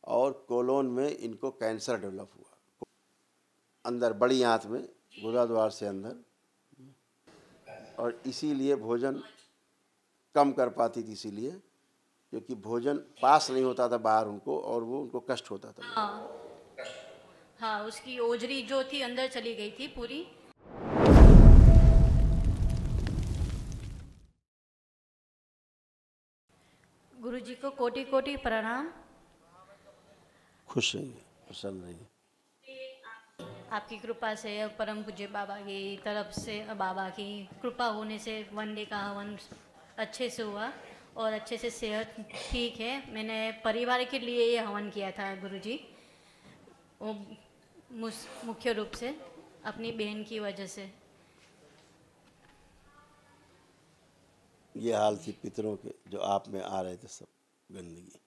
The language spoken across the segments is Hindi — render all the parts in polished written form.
और कोलोन में इनको कैंसर डेवलप हुआ, अंदर बड़ी आंत में, गुदा द्वार से अंदर, और इसीलिए भोजन कम कर पाती थी, इसीलिए क्योंकि भोजन पास नहीं होता था बाहर उनको, और वो उनको कष्ट होता था। हाँ हाँ, उसकी ओजरी जो थी अंदर चली गई थी पूरी। गुरुजी को कोटि कोटि प्रणाम। खुश रहिए, प्रसन्न रहिए। आपकी कृपा से, परम पूज्य बाबा की तरफ से, बाबा की कृपा होने से वन डे का हवन अच्छे से हुआ और अच्छे से सेहत ठीक है। मैंने परिवार के लिए ये हवन किया था गुरुजी, वो मुख्य रूप से अपनी बहन की वजह से। ये हाल थी पितरों के जो आप में आ रहे थे, सब गंदगी,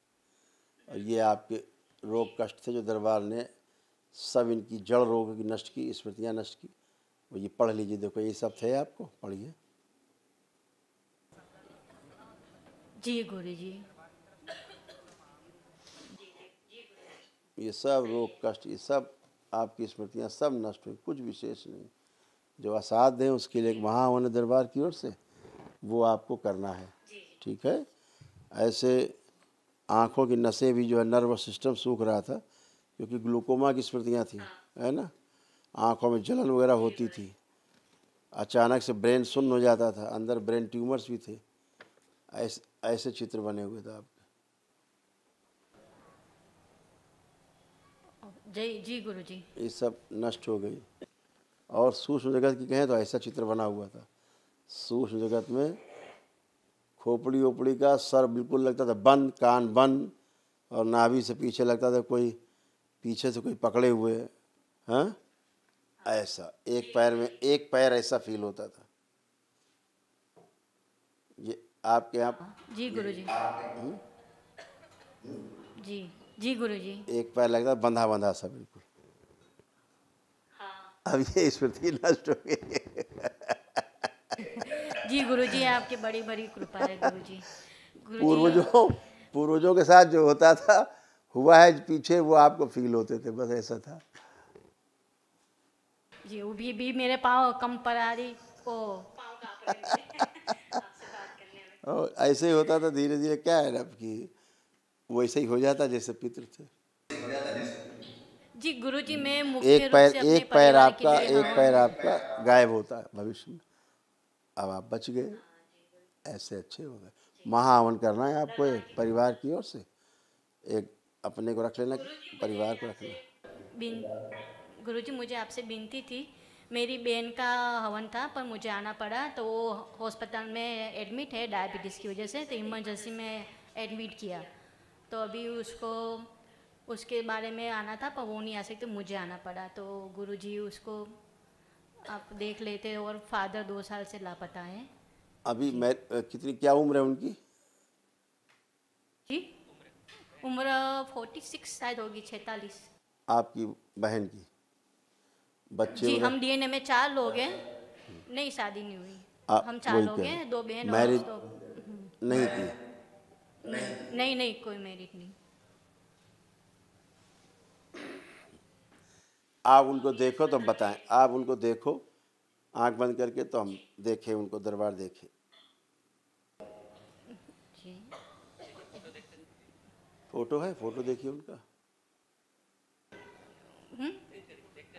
और ये आपके रोग कष्ट थे जो दरबार ने सब इनकी जड़ रोग की नष्ट की, स्मृतियाँ नष्ट की। वो ये पढ़ लीजिए, देखो ये सब थे, आपको पढ़िए। जी गुरुजी। ये सब रोग कष्ट, ये सब आपकी स्मृतियाँ सब नष्ट हुई, कुछ विशेष नहीं। जो असाध्य है उसके लिए एक महावन दरबार की ओर से वो आपको करना है, ठीक है। ऐसे आँखों की नसें भी जो है, नर्वस सिस्टम सूख रहा था क्योंकि ग्लूकोमा की स्मृतियाँ थी, है ना। आँखों में जलन वगैरह होती थी, अचानक से ब्रेन सुन्न हो जाता था, अंदर ब्रेन ट्यूमर्स भी थे, ऐसे ऐसे चित्र बने हुए थे आपके। जय जी गुरुजी। ये सब नष्ट हो गई। और सूक्ष्म जगत की कहें तो ऐसा चित्र बना हुआ था, सूक्ष्म जगत में खोपड़ी ओपड़ी का सर बिल्कुल लगता था बंद, कान बंद, और नाभि से पीछे लगता था कोई पीछे से कोई पकड़े हुए है, हाँ? ऐसा एक पैर में, एक पैर ऐसा फील होता था। ये आपके यहाँ जी गुरुजी। जी जी गुरुजी। एक पैर लगता था बंधा बंधा सा बिल्कुल। अब ये स्मृति नष्ट हो गई। जी गुरुजी, आपकी बड़ी बड़ी कृपा है गुरुजी। गुरुजी। पूर्वजों के साथ जो होता था हुआ है पीछे, वो आपको फील होते थे, बस ऐसा था। जी, वो भी मेरे पाँव कम पड़ा रही, ओ पाँव काँप रहे थे आपसे बात करने में। और ऐसे ही होता था धीरे धीरे, क्या है ना कि वैसे ही हो जाता जैसे पितृ थे। जी गुरुजी, मैं मुख्य रूप से अपने एक पैर परिवार के आपका, लिए एक पैर हवन। आपका गायब होता है भविष्य में, अब आप बच गए, ऐसे अच्छे हो गए। महाहवन करना है आपको, एक परिवार की ओर से, एक अपने को रख लेना, परिवार को रख लेना। बिन गुरुजी, मुझे आपसे विनती थी, मेरी बहन का हवन था पर मुझे आना पड़ा, तो वो हॉस्पिटल में एडमिट है डायबिटीज़ की वजह से, तो इमरजेंसी में एडमिट किया। तो अभी उसको उसके बारे में आना था पर वो नहीं आ सकते, मुझे आना पड़ा। तो गुरुजी उसको आप देख लेते, और फादर 2 साल से लापता हैं। अभी जी मैं कितनी, क्या उम्र है उनकी? जी, उम्र 46 शायद होगी, 46। आपकी बहन की बच्चे जी, वगैरह? हम डीएनए में 4 लोग हैं। नहीं, शादी नहीं हुई। हम 4 वही लोग कह रहे, हैं, 2 बहन और मैरिज 2। नहीं की? नहीं नहीं, कोई मैरिड नहीं। आप उनको देखो तो बताएं, आप उनको देखो आंख बंद करके, तो हम देखें उनको, दरबार देखें। जी फोटो है, फोटो देखिए उनका,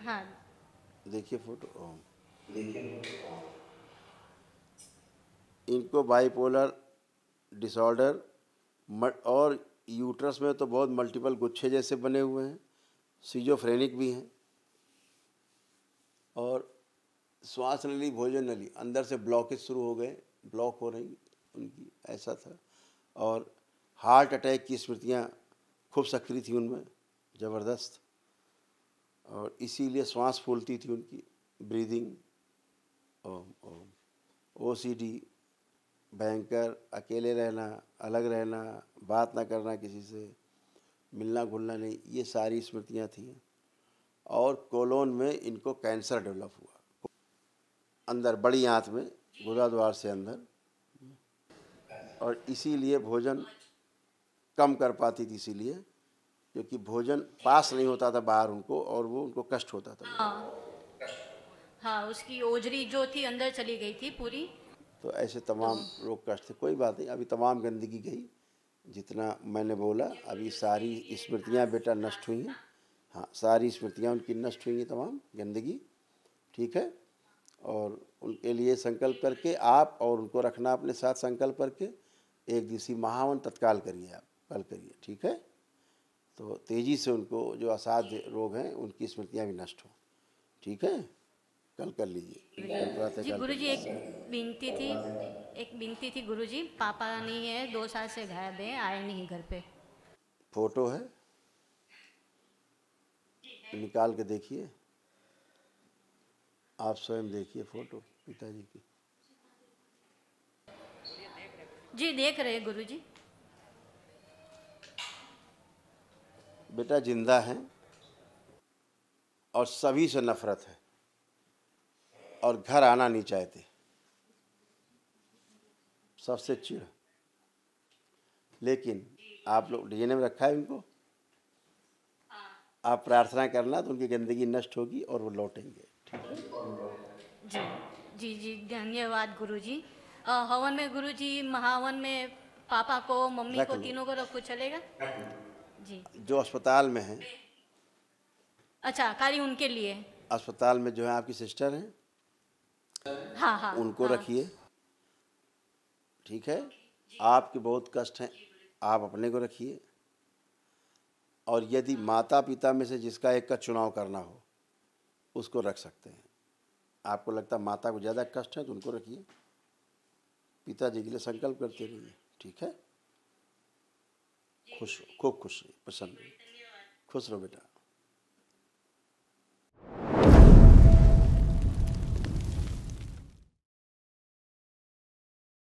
हाँ। देखिए फोटो। इनको बाइपोलर डिसऑर्डर, और यूट्रस में तो बहुत मल्टीपल गुच्छे जैसे बने हुए हैं, सिजोफ्रेनिक भी हैं, और श्वास नली, भोजन नली अंदर से ब्लॉकेज शुरू हो गए, ब्लॉक हो रही उनकी, ऐसा था। और हार्ट अटैक की स्मृतियाँ खूब सक्रिय थी उनमें, ज़बरदस्त, और इसीलिए श्वास फूलती थी उनकी, ब्रीदिंग, ओसीडी, भयंकर, अकेले रहना, अलग रहना, बात ना करना किसी से, मिलना घुलना नहीं, ये सारी स्मृतियाँ थी। और कोलोन में इनको कैंसर डेवलप हुआ, अंदर बड़ी आंत में, गुदा द्वार से अंदर, और इसीलिए भोजन कम कर पाती थी, इसीलिए क्योंकि भोजन पास नहीं होता था बाहर उनको, और वो उनको कष्ट होता था। हाँ हाँ, उसकी ओजरी जो थी अंदर चली गई थी पूरी। तो ऐसे तमाम रोग कष्ट थे। कोई बात नहीं, अभी तमाम गंदगी गई, जितना मैंने बोला। अभी सारी स्मृतियाँ बेटा नष्ट हुई हैं। हाँ, सारी स्मृतियाँ उनकी नष्ट हुई हैं, तमाम गंदगी, ठीक है। और उनके लिए संकल्प करके आप, और उनको रखना अपने साथ संकल्प करके, एक दिवसीय महावन तत्काल करिए, आप कल करिए, ठीक है। तो तेज़ी से उनको जो असाध्य रोग हैं उनकी स्मृतियाँ भी नष्ट हों, ठीक है। कल कर लीजिए, कल प्रातः जी काल कर गुरुजी, लीजिए। एक बिनती थी गुरुजी। पापा नहीं है, 2 साल से गायब है, आए नहीं घर पे। फोटो है, निकाल के देखिए, आप स्वयं देखिए फोटो पिताजी की। जी देख रहे हैं गुरुजी। बेटा जिंदा हैं और सभी से नफरत है, और घर आना नहीं चाहते, सबसे चिढ़। लेकिन आप लोग डीएनए में रखा है उनको, आप प्रार्थना करना तो उनकी गंदगी नष्ट होगी और वो लौटेंगे, ठीक है। जी जी जी, धन्यवाद गुरुजी। हवन में गुरुजी, महावन में पापा को, मम्मी रख को, लो। तीनों को रखो, चलेगा? जी। जो अस्पताल में हैं, अच्छा, खाली उनके लिए? अस्पताल में जो है आपकी सिस्टर हैं, हाँ हाँ उनको हाँ। रखिए, ठीक है। आपके बहुत कष्ट हैं, आप अपने को रखिए। और यदि माता पिता में से जिसका एक का चुनाव करना हो, उसको रख सकते हैं। आपको लगता है माता को ज़्यादा कष्ट है तो उनको रखिए, पिताजी के लिए संकल्प करते रहिए, ठीक है। खुश, खूब खुश रहिए, प्रसन्न रहिए, खुश रहो बेटा।